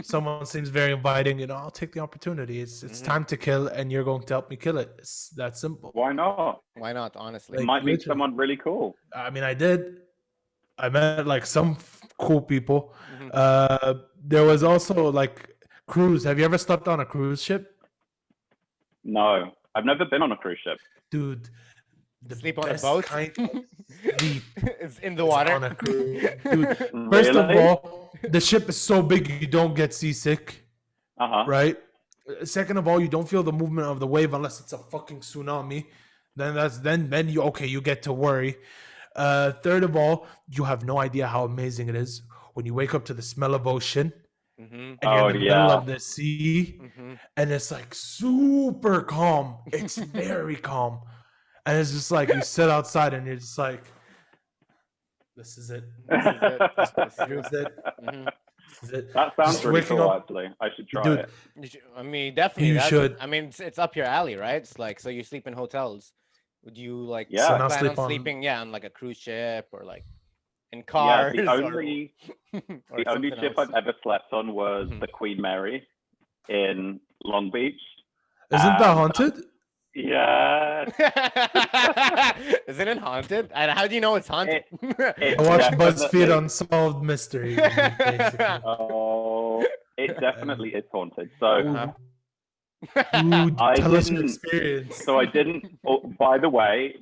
Someone seems very inviting, I'll take the opportunity. It's time to kill, and you're going to help me kill it. It's that simple. Why not? Why not, honestly? Like, might meet someone really cool. I mean, I met like some cool people. There was also like cruise. Have you ever slept on a cruise ship? No, I've never been on a cruise ship. Dude, sleep on a boat? Sleep it's in the water. On a cruise. Dude, first of all, the ship is so big you don't get seasick. Right? Second of all, you don't feel the movement of the wave unless it's a fucking tsunami. Then you get to worry. Third of all, you have no idea how amazing it is when you wake up to the smell of ocean and you're in the middle of the sea and it's like super calm. It's very calm. And it's just like you sit outside and you're just like, this is it. This is it. This is it. This is it. That sounds really cool, actually. I should try it. I mean, definitely. You should. I mean, it's up your alley, right? It's like, so you sleep in hotels. Would you like plan on sleeping on like a cruise ship or like in cars? Yeah, the only ship I've ever slept on was the Queen Mary in Long Beach. Isn't that haunted? Yeah. Isn't it haunted? And how do you know it's haunted? I watched BuzzFeed Unsolved Mystery. Oh, it definitely is haunted. So tell us your experience. So I didn't. Oh, by the way,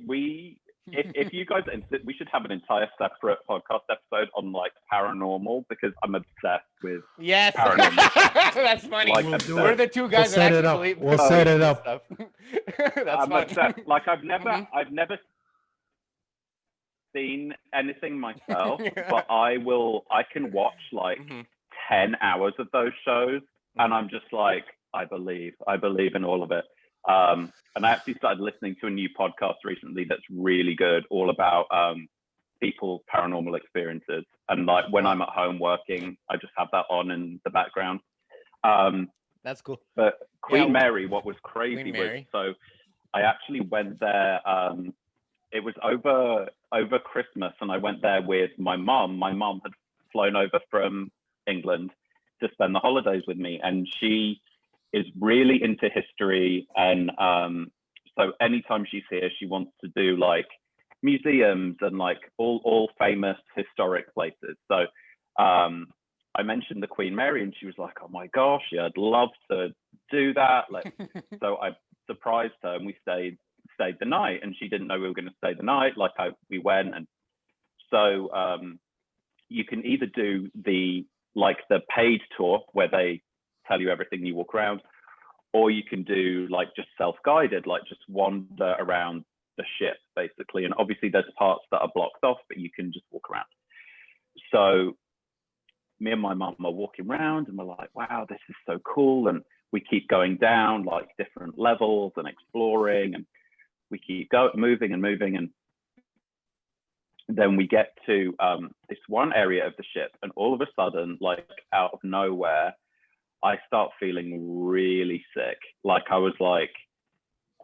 if you guys, we should have an entire separate podcast episode on like paranormal because I'm obsessed with paranormal. That's funny. Like, we're the two guys that actually believe. We'll set it up. That's obsessed. Like I've never seen anything myself, but I can watch like 10 hours of those shows, and I'm just like, I believe in all of it. And I actually started listening to a new podcast recently that's really good, all about people's paranormal experiences. And like when I'm at home working, I just have that on in the background. That's cool. But Queen Mary, what was crazy was, so I actually went there. It was over Christmas, and I went there with my mom. My mom had flown over from England to spend the holidays with me, and she is really into history, and so anytime she's here, she wants to do like museums and like all famous historic places. So I mentioned the Queen Mary, and she was like, "Oh my gosh, yeah, I'd love to do that." Like, so I surprised her, and we stayed the night, and she didn't know we were going to stay the night. Like we went, and so you can either do the paid tour where they tell you everything, you walk around, or you can do like just self-guided, like just wander around the ship basically. And obviously there's parts that are blocked off, but you can just walk around. So me and my mum are walking around, and we're like, wow, this is so cool. And we keep going down like different levels and exploring, and we keep moving, and then we get to this one area of the ship, and all of a sudden, like out of nowhere, I start feeling really sick. Like I was like,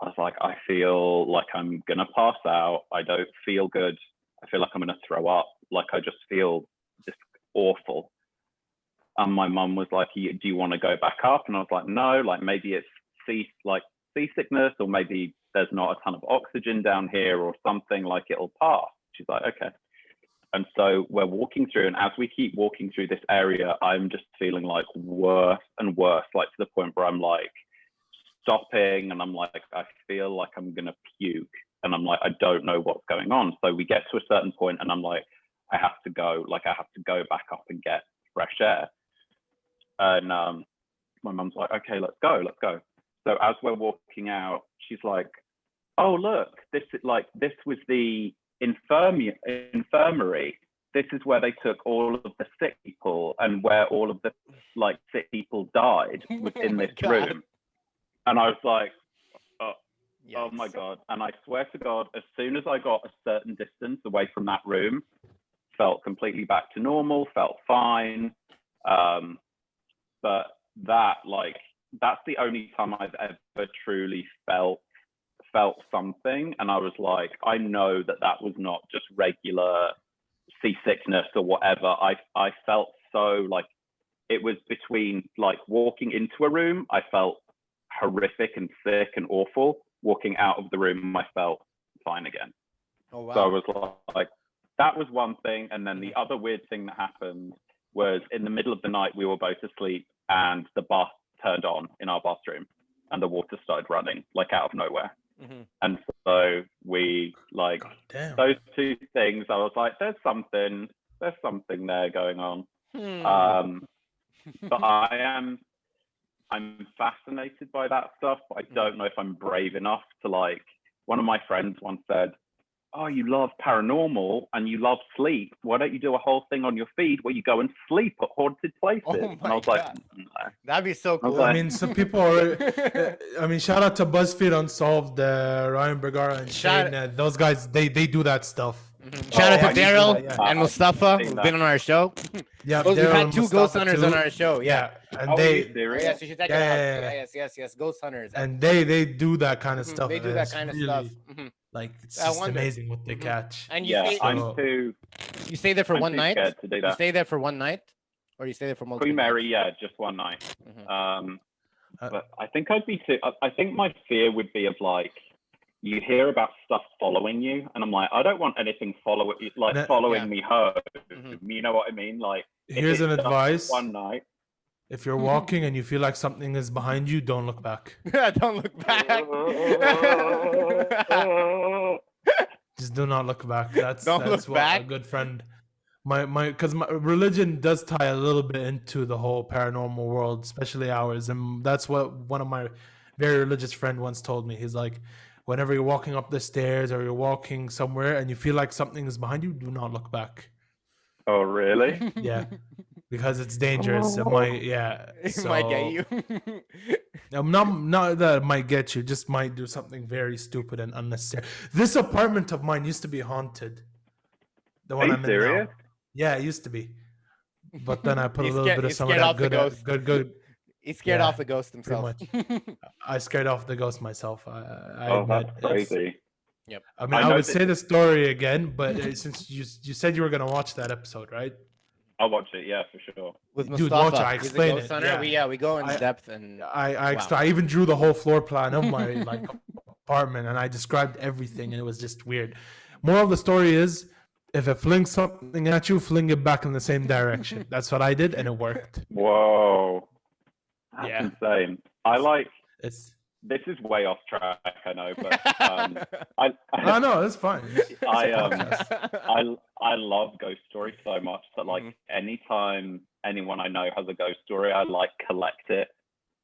I was like, I feel like I'm gonna pass out. I don't feel good. I feel like I'm gonna throw up. Like I just feel just awful. And my mum was like, do you want to go back up? And I was like, no, like maybe it's seasickness, or maybe there's not a ton of oxygen down here or something, like it'll pass. She's like, okay. And so we're walking through, and as we keep walking through this area, I'm just feeling like worse and worse, like to the point where I'm like stopping, and I'm like, I feel like I'm gonna puke, and I'm like, I don't know what's going on. So we get to a certain point, and I'm like, I have to go back up and get fresh air. And my mum's like, okay, let's go. So as we're walking out, she's like, oh look, this was the infirmary. This is where they took all of the sick people, and where all of the like sick people died was in this room. And I was like, oh my God. And I swear to God, as soon as I got a certain distance away from that room, felt completely back to normal, felt fine. But that's the only time I've ever truly felt something. And I was like, I know that was not just regular seasickness or whatever. I felt so like it was between like walking into a room, I felt horrific and sick and awful. Walking out of the room, I felt fine again. Oh wow. So I was like, that was one thing. And then the other weird thing that happened was in the middle of the night, we were both asleep, and the bath turned on in our bathroom, and the water started running like out of nowhere. And so we like those two things. I was like, there's something there going on. But I'm fascinated by that stuff, but I don't know if I'm brave enough to like. One of my friends once said, oh, you love paranormal and you love sleep. Why don't you do a whole thing on your feed where you go and sleep at haunted places? And I was like, no. That'd be so cool. I mean, some people are, I mean, shout out to BuzzFeed Unsolved, Ryan Bergara and Shane. Those guys, they do that stuff. Shout out to Daryl and Mustafa, who've been on our show. Yeah, we've had two ghost hunters on our show. Yeah. And they, yes, you should check it out. Yes, ghost hunters. And they do that kind of stuff. They do that kind of stuff. Like it's just amazing what they catch. And you stay there for one night. To do that. You stay there for one night, or you stay there for multiple. Queen Mary, just one night. But I think I'd be too. I think my fear would be of like, you hear about stuff following you, and I'm like, I don't want anything following me home. You know what I mean? Like, here's an advice. One night. If you're walking and you feel like something is behind you, don't look back. Don't look back. Just do not look back. That's look what back. A good friend. Because my religion does tie a little bit into the whole paranormal world, especially ours, and that's what one of my very religious friend once told me. He's like, whenever you're walking up the stairs or you're walking somewhere and you feel like something is behind you, do not look back. Oh, really? Yeah. Because it's dangerous. It might, It might get you. Not that it might get you, just might do something very stupid and unnecessary. This apartment of mine used to be haunted. The one I'm in now. Yeah, it used to be. But then I put a little bit of some of that good. He scared off the ghost himself. I scared off the ghost myself. That's crazy. Yep. I mean, I would say the story again, but since you said you were gonna watch that episode, right? I'll watch it, for sure. With Dude, Mustafa, watch it. I explain it. We go in depth, and I even drew the whole floor plan of my like apartment, and I described everything, and it was just weird. Moral of the story is, if it flings something at you, fling it back in the same direction. That's what I did, and it worked. Whoa, that's insane. This is way off track, I know, but no, that's fine. I love ghost stories so much that like anytime anyone I know has a ghost story, I like collect it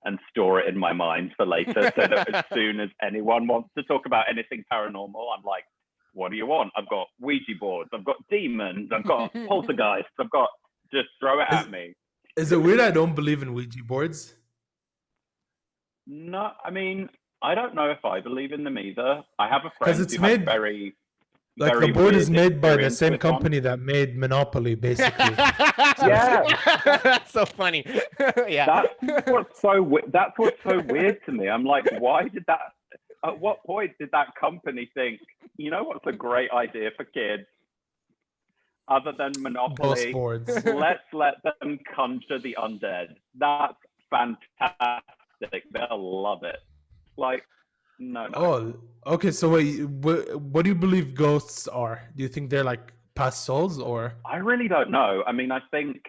and store it in my mind for later, so that as soon as anyone wants to talk about anything paranormal, I'm like, what do you want? I've got Ouija boards, I've got demons, I've got poltergeists, just throw it at me. Is it weird I don't believe in Ouija boards? No, I mean, I don't know if I believe in them either. I have a friend who has very the board is made by the same company that made Monopoly, basically. That's so funny. That's what's so weird to me. I'm like, why did that? at what point did that company think, you know what's a great idea for kids? Other than Monopoly, let's let them conjure the undead. That's fantastic. They'll love it. Like, no. Oh, okay. So wait, what do you believe ghosts are? Do you think they're like past souls, or? I really don't know. I mean, I think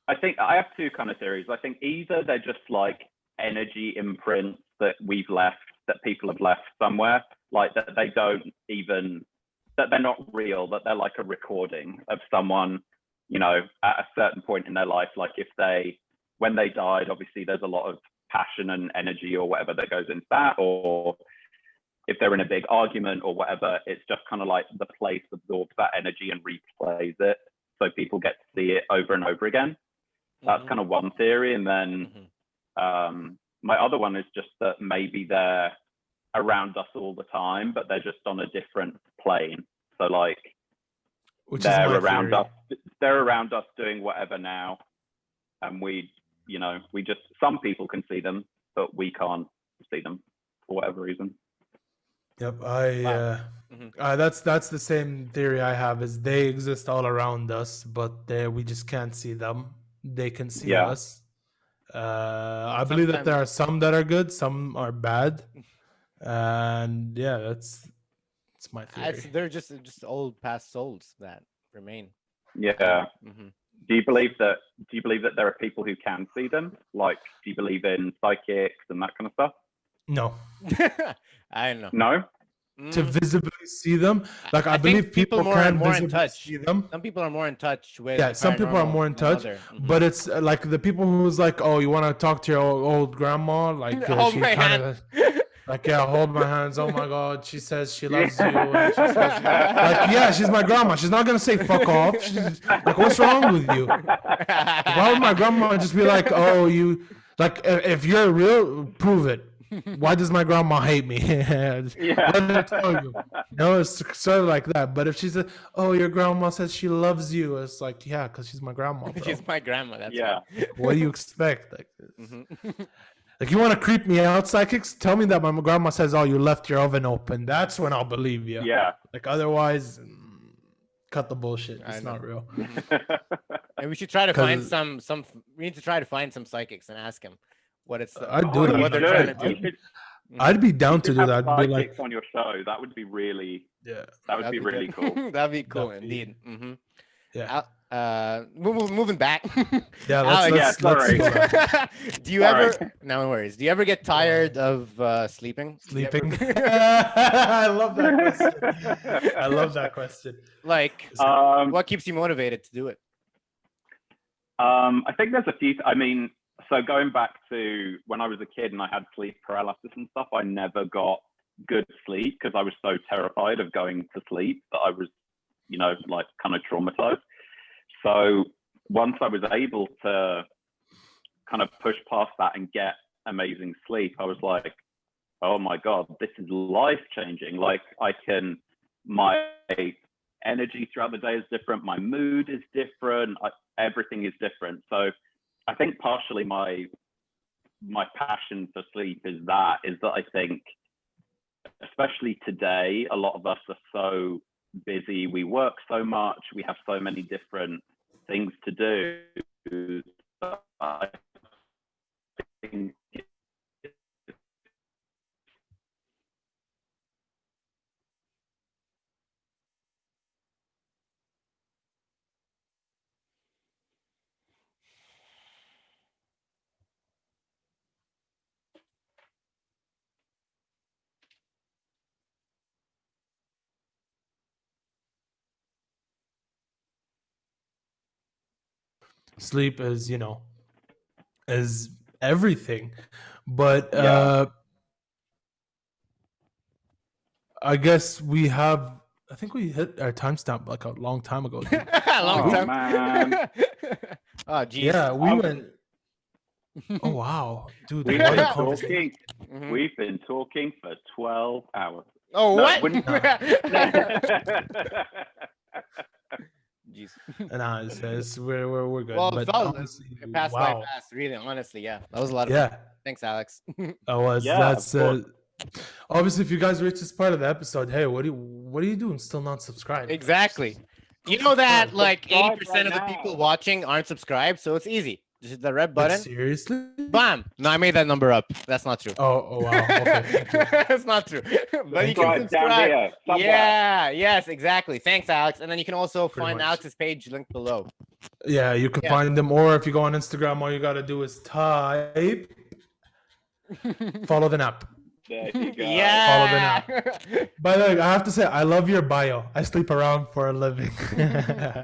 I have two kind of theories. I think either they're just like energy imprints that we've left, that people have left somewhere, like that they don't even, that they're not real, that they're like a recording of someone, you know, at a certain point in their life. Like if when they died, obviously there's a lot of passion and energy or whatever that goes into that, or if they're in a big argument or whatever, it's just kind of like the place absorbs that energy and replays it, so people get to see it over and over again. That's kind of one theory. And then my other one is just that maybe they're around us all the time, but they're just on a different plane. So like they're around us doing whatever now, and we just, some people can see them, but we can't see them for whatever reason. Yep, that's the same theory I have. Is they exist all around us, but we just can't see them. They can see us. I believe that there are some that are good, some are bad, and yeah, that's my theory. They're just old past souls that remain. Yeah. Do you believe that there are people who can see them? Like, do you believe in psychics and that kind of stuff? No. I don't know. No? To visibly see them, like I believe people can more visibly in touch. see them. Some people are more in touch with. Yeah, some people are more in touch, but it's like the people who's like, oh, you want to talk to your old grandma, like hold my hand. Like, yeah, hold my hands. Oh my God, she says she loves you. And she says, like, yeah, she's my grandma. She's not gonna say fuck off. She's like, what's wrong with you? Why would my grandma just be like, oh, you, like, if you're real, prove it. Why does my grandma hate me? What did I tell you? No, it's sort of like that. But if she said, oh, your grandma says she loves you, it's like, yeah, because she's my grandma, bro. She's my grandma. That's right. What do you expect? Like, like, you want to creep me out, psychics? Tell me that my grandma says, oh, you left your oven open. That's when I'll believe you. Yeah. Like, otherwise, cut the bullshit. It's not real. And we should try to find some. We need to try to find some psychics and ask them what it's. I'd do that. What they're trying to do. I'd be down to do that. I'd be like, on your show. That would be really. Yeah. That would be really cool. That'd be cool indeed. Yeah. Moving back. Yeah, let's do you ever? No worries. Do you ever get tired of sleeping? Sleeping. I love that question. Like, what keeps you motivated to do it? I think there's a few. I mean, so going back to when I was a kid and I had sleep paralysis and stuff, I never got good sleep because I was so terrified of going to sleep that I was, like kind of traumatized. So once I was able to kind of push past that and get amazing sleep, I was like, oh my God, this is life changing. Like my energy throughout the day is different. My mood is different. Everything is different. So I think partially my passion for sleep is that I think, especially today, a lot of us are so busy. We work so much. We have so many different things to do. I think sleep is, is everything. But I guess I think we hit our timestamp like a long time ago. Man. Oh, geez. Yeah, we went. Oh wow, dude! We've been talking for 12 hours. Oh, what? Jeez. Nah, we're good. Well, but honestly, it passed by fast. Really, honestly, yeah, that was a lot of fun. Thanks, Alex. That's obviously, if you guys reach this part of the episode, hey, what are you doing? Still not subscribed? Exactly. You know that like 80% of the people watching aren't subscribed, so it's easy. Just hit the red button. Seriously? Bam! No, I made that number up. That's not true. Oh wow. Okay. That's not true. But you can subscribe. Yeah. Yes. Exactly. Thanks, Alex. And then you can also find Alex's page linked below. Yeah, you can find them, or if you go on Instagram, all you gotta do is type follow the app. There you go. Yeah. By the way, I have to say, I love your bio. I sleep around for a living.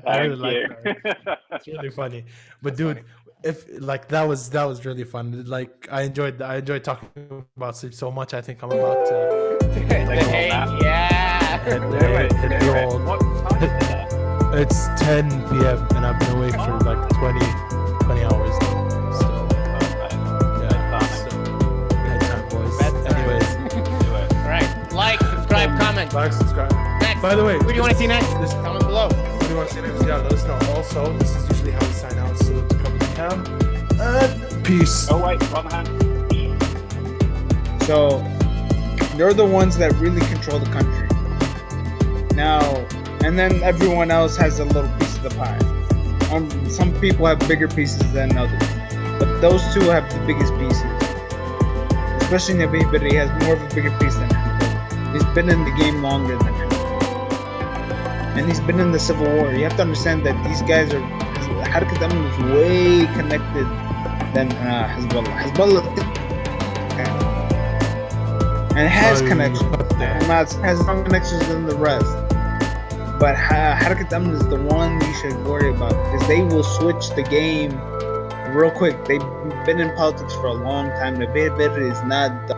I really like that. It's really funny. But dude, if like that was really fun. Like I enjoyed talking about sleep so much. I think I'm about to hit the old. What time is that? It's 10 p.m. and I've been awake for like 20 hours now. So bedtime, boys. Anyways, all right. Like, subscribe, comment. Like, subscribe. Next. By the way, who do you want to see next? Comment below. Who do you want to see next? Yeah, let us know. Also, this is usually how we sign out. So to come to the cam. And peace. Oh wait, wrong hand. So they're the ones that really control the country. Now, and then everyone else has a little piece of the pie. Some people have bigger pieces than others, but those two have the biggest pieces. Especially Nabi, but he has more of a bigger piece than him. He's been in the game longer than him, and he's been in the Civil War. You have to understand that these guys are. Harakat Amn is way connected than Hezbollah. Hezbollah and has connections. Has some connections than the rest. But Harakat Amn is the one you should worry about, because they will switch the game real quick. They've been in politics for a long time. The Beir is not